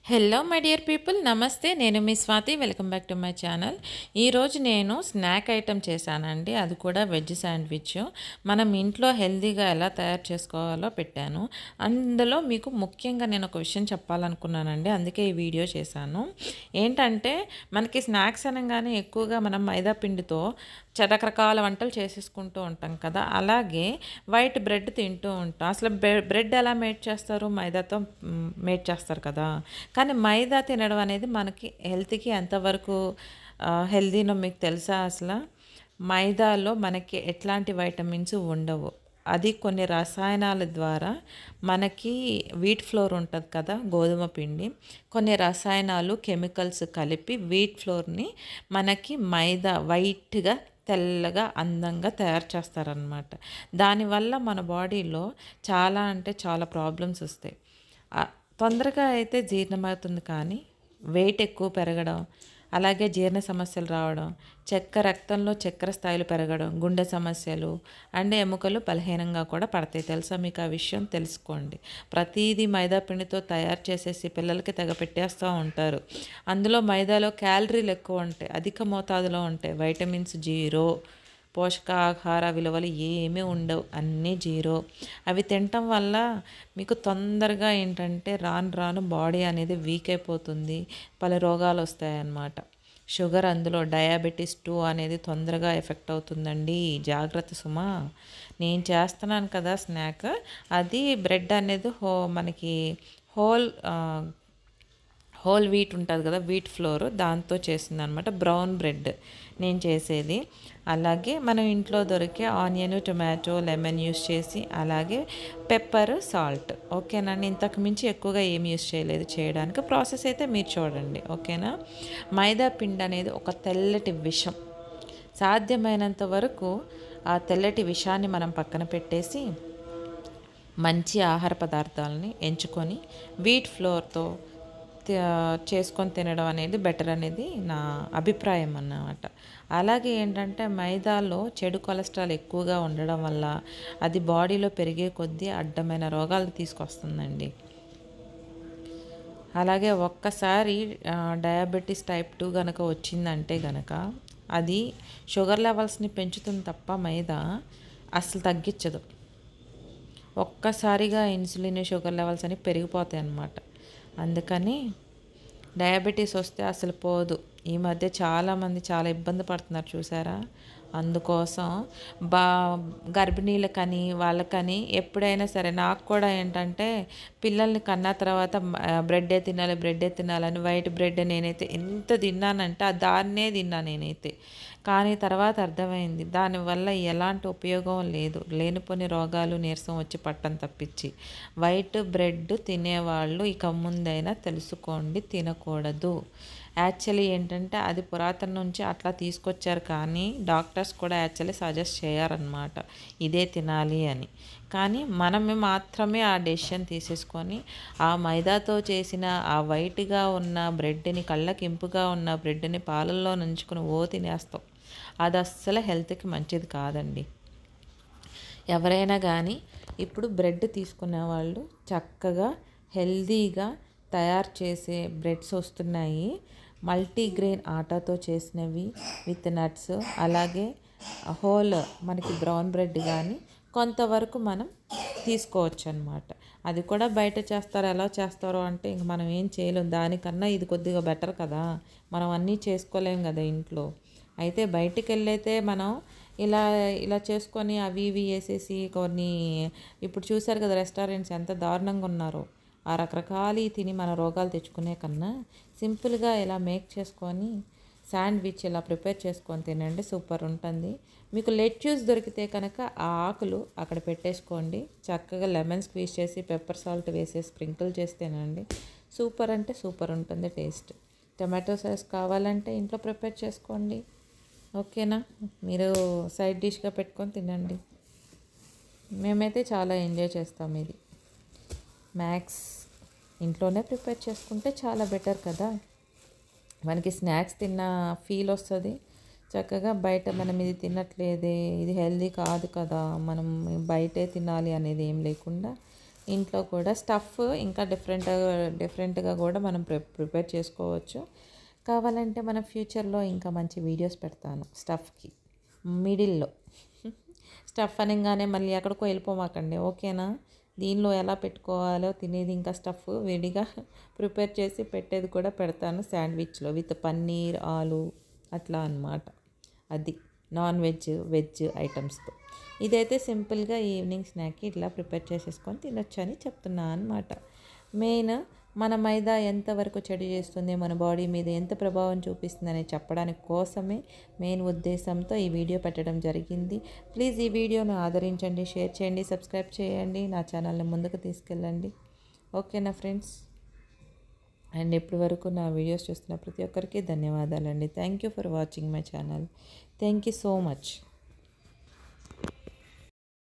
Hello my dear people, నమస్తే. నేను మీ Swathi. Welcome back to my channel. ఈరోజు నేను స్నాక్ ఐటెం చేశానండి, అది కూడా వెజ్ శాండ్విచ్. మనం ఇంట్లో హెల్తీగా ఎలా తయారు చేసుకోవాలో పెట్టాను. అందులో మీకు ముఖ్యంగా నేను ఒక విషయం చెప్పాలనుకున్నానండి, అందుకే ఈ వీడియో చేశాను. ఏంటంటే మనకి స్నాక్స్ అనగానే ఎక్కువగా మనం మైదా పిండితో రకరకాల వంటలు చేసేసుకుంటూ ఉంటాం కదా. అలాగే వైట్ బ్రెడ్ తింటూ ఉంటాం. అసలు బ్రెడ్ ఎలా మేడ్ చేస్తారు? మైదాతో మేడ్ చేస్తారు కదా. కానీ మైదా తినడం అనేది మనకి హెల్త్కి ఎంతవరకు హెల్దీనో మీకు తెలుసా? అసలు మైదాలో మనకి ఎట్లాంటి వైటమిన్స్ ఉండవు. అది కొన్ని రసాయనాల ద్వారా మనకి వీట్ ఫ్లోర్ ఉంటుంది కదా, గోధుమ పిండి, కొన్ని రసాయనాలు కెమికల్స్ కలిపి వీట్ ఫ్లోర్ని మనకి మైదా వైట్గా తెల్లగా అందంగా తయారు చేస్తారనమాట. దానివల్ల మన బాడీలో చాలా అంటే చాలా ప్రాబ్లమ్స్ వస్తాయి. తొందరగా అయితే జీర్ణమవుతుంది, కానీ వెయిట్ ఎక్కువ పెరగడం, అలాగే జీర్ణ సమస్యలు రావడం, రక్తంలో చక్కెర స్థాయిలు పెరగడం, గుండె సమస్యలు అండ్ ఎముకలు బలహీనంగా కూడా పడతాయి. తెలుసా మీకు? ఆ విషయం తెలుసుకోండి. ప్రతిదీ మైదా పిండితో తయారు చేసేసి పిల్లలకి తెగ పెట్టేస్తూ ఉంటారు. అందులో మైదాలో క్యాలరీలు ఎక్కువ ఉంటాయి, అధిక మోతాదులో ఉంటాయి. వైటమిన్స్ జీరో, పోషకాహార విలువలు ఏమీ ఉండవు, అన్నీ జీరో. అవి తినటం వల్ల మీకు తొందరగా ఏంటంటే రాను రాను బాడీ అనేది వీక్ అయిపోతుంది, పలు రోగాలు వస్తాయన్నమాట. షుగర్, అందులో డయాబెటీస్ 2 అనేది తొందరగా ఎఫెక్ట్ అవుతుందండి. జాగ్రత్త సుమా. నేను చేస్తున్నాను కదా స్నాక్, అది బ్రెడ్ అనేది మనకి హోల్ హోల్ వీట్ ఉంటుంది కదా, వీట్ ఫ్లోర్, దాంతో చేసింది అనమాట. బ్రౌన్ బ్రెడ్ నేను చేసేది. అలాగే మనం ఇంట్లో దొరికే ఆనియన్, టొమాటో, లెమన్ యూస్ చేసి, అలాగే పెప్పర్, సాల్ట్. ఓకేనండి. ఇంతకు మించి ఎక్కువగా ఏం యూస్ చేయలేదు చేయడానికి. ప్రాసెస్ అయితే మీరు చూడండి, ఓకేనా. మైదా పిండి అనేది ఒక తెల్లటి విషం. సాధ్యమైనంత వరకు ఆ తెల్లటి విషాన్ని మనం పక్కన పెట్టేసి మంచి ఆహార పదార్థాలని ఎంచుకొని వీట్ ఫ్లోర్తో చేసుకొని తినడం అనేది బెటర్ అనేది నా అభిప్రాయం అన్నమాట. అలాగే ఏంటంటే మైదాలో చెడు కొలెస్ట్రాల్ ఎక్కువగా ఉండడం వల్ల అది బాడీలో పెరిగే కొద్దీ అడ్డమైన రోగాలు తీసుకొస్తుందండి. అలాగే ఒక్కసారి డయాబెటీస్ టైప్ 2 కనుక వచ్చిందంటే కనుక అది షుగర్ లెవెల్స్ని పెంచుతుంది తప్ప మైదా అసలు తగ్గించదు. ఒక్కసారిగా ఇన్సులిన్, షుగర్ లెవెల్స్ అని పెరిగిపోతాయి అన్నమాట. అందుకని డయాబెటీస్ వస్తే అసలు పోదు. ఈ మధ్య చాలామంది చాలా ఇబ్బంది పడుతున్నారు, చూసారా. అందుకోసం బా గర్భిణీలకని వాళ్ళకని ఎప్పుడైనా సరే, నాకు కూడా ఏంటంటే పిల్లల్ని కన్నా తర్వాత బ్రెడ్డే తినాలని వైట్ బ్రెడ్ నేనైతే ఎంత తిన్నానంటే దాన్నే తిన్నా నేనైతే. కానీ తర్వాత అర్థమైంది దానివల్ల ఎలాంటి ఉపయోగం లేదు, లేనిపోని రోగాలు, నీరసం వచ్చి పట్టం తప్పించి. వైట్ బ్రెడ్ తినేవాళ్ళు ఇక ముందైనా తెలుసుకోండి, తినకూడదు. యాక్చువల్లీ ఏంటంటే అది పురాతన నుంచి అట్లా తీసుకొచ్చారు, కానీ డాక్టర్స్ కూడా యాక్చువల్లీ సజెస్ట్ చేయారనమాట ఇదే తినాలి అని. కానీ మనమే మాత్రమే ఆ డెసిషన్ తీసేసుకొని ఆ మైదాతో చేసిన ఆ వైట్గా ఉన్న బ్రెడ్ని, కళ్ళకి ఇంపుగా ఉన్న బ్రెడ్ని పాలల్లో నంచుకొని తినేస్తాం. అది అస్సలు హెల్త్కి మంచిది కాదండి. ఎవరైనా కానీ ఇప్పుడు బ్రెడ్ తీసుకునే వాళ్ళు చక్కగా హెల్తీగా తయారు చేసే బ్రెడ్స్ వస్తున్నాయి. మల్టీగ్రెయిన్ ఆటాతో చేసినవి విత్ నట్స్, అలాగే హోల్ మనకి బ్రౌన్ బ్రెడ్ కానీ కొంతవరకు మనం తీసుకోవచ్చు అనమాట. అది కూడా బయట చేస్తారు, ఎలా చేస్తారో అంటే ఇంక మనం ఏం చేయలేం. దానికన్నా ఇది కొద్దిగా బెటర్ కదా, మనం అన్నీ చేసుకోలేం కదా ఇంట్లో. అయితే బయటికి వెళ్ళైతే మనం ఇలా ఇలా చేసుకొని అవి ఇవి వేసేసి కొన్ని, ఇప్పుడు చూసారు కదా రెస్టారెంట్స్ ఎంత దారుణంగా ఉన్నారో. ఆ రకరకాలు తిని మన రోగాలు తెచ్చుకునే కన్నా సింపుల్గా ఇలా మేక్ చేసుకొని శాండ్విచ్ ఇలా ప్రిపేర్ చేసుకొని తినండి, సూపర్ ఉంటుంది. మీకు లెట్యూస్ దొరికితే కనుక ఆ ఆకులు అక్కడ పెట్టేసుకోండి, చక్కగా లెమన్ స్క్వీజ్ చేసి పెప్పర్ సాల్ట్ వేసేసి స్ప్రింకిల్ చేసి తినండి. సూపర్ అంటే సూపర్ ఉంటుంది టేస్ట్. టమాటో సాస్ కావాలంటే ఇంట్లో ప్రిపేర్ చేసుకోండి, ఓకేనా. మీరు సైడ్ డిష్గా పెట్టుకొని తినండి. మేమైతే చాలా ఎంజాయ్ చేస్తాం ఇది. మ్యాక్స్ ఇంట్లోనే ప్రిపేర్ చేసుకుంటే చాలా బెటర్ కదా, మనకి స్నాక్స్ తిన్న ఫీల్ వస్తుంది. చక్కగా బయట మనం ఇది తినట్లేదే, ఇది హెల్దీ కాదు కదా, మనం బయటే తినాలి అనేది ఏం లేకుండా ఇంట్లో కూడా స్టఫ్ ఇంకా డిఫరెంట్గా కూడా మనం ప్రిపేర్ చేసుకోవచ్చు. కావాలంటే మన ఫ్యూచర్లో ఇంకా మంచి వీడియోస్ పెడతాను స్టఫ్కి మిడిల్లో. స్టఫ్ అనగానే మళ్ళీ ఎక్కడికో వెళ్ళిపోమాకండి, ఓకేనా? దీనిలో ఎలా పెట్టుకోవాలో తినేది ఇంకా స్టఫ్ విడిగా ప్రిపేర్ చేసి పెట్టేది కూడా పెడతాను శాండ్విచ్లో విత్ పన్నీర్ ఆలు అట్లా అన్నమాట. అది నాన్ వెజ్ వెజ్ ఐటమ్స్తో. ఇదైతే సింపుల్గా ఈవినింగ్ స్నాక్కి ఇట్లా ప్రిపేర్ చేసేసుకొని తినొచ్చు అని చెప్తున్నా అనమాట. మెయిన్ మన మైదా ఎంతవరకు చెడు చేస్తుంది, మన బాడీ మీద ఎంత ప్రభావం చూపిస్తుందని చెప్పడానికి కోసమే మెయిన్ ఉద్దేశంతో ఈ వీడియో పెట్టడం జరిగింది. ప్లీజ్ ఈ వీడియోను ఆదరించండి, షేర్ చేయండి, సబ్స్క్రైబ్ చేయండి, నా ఛానల్ని ముందుకు తీసుకెళ్ళండి. ఓకేనా ఫ్రెండ్స్? అండ్ ఇప్పటి వరకు నా వీడియోస్ చూస్తున్న ప్రతి ఒక్కరికి ధన్యవాదాలండి. Thank you for watching my channel. Thank you so much.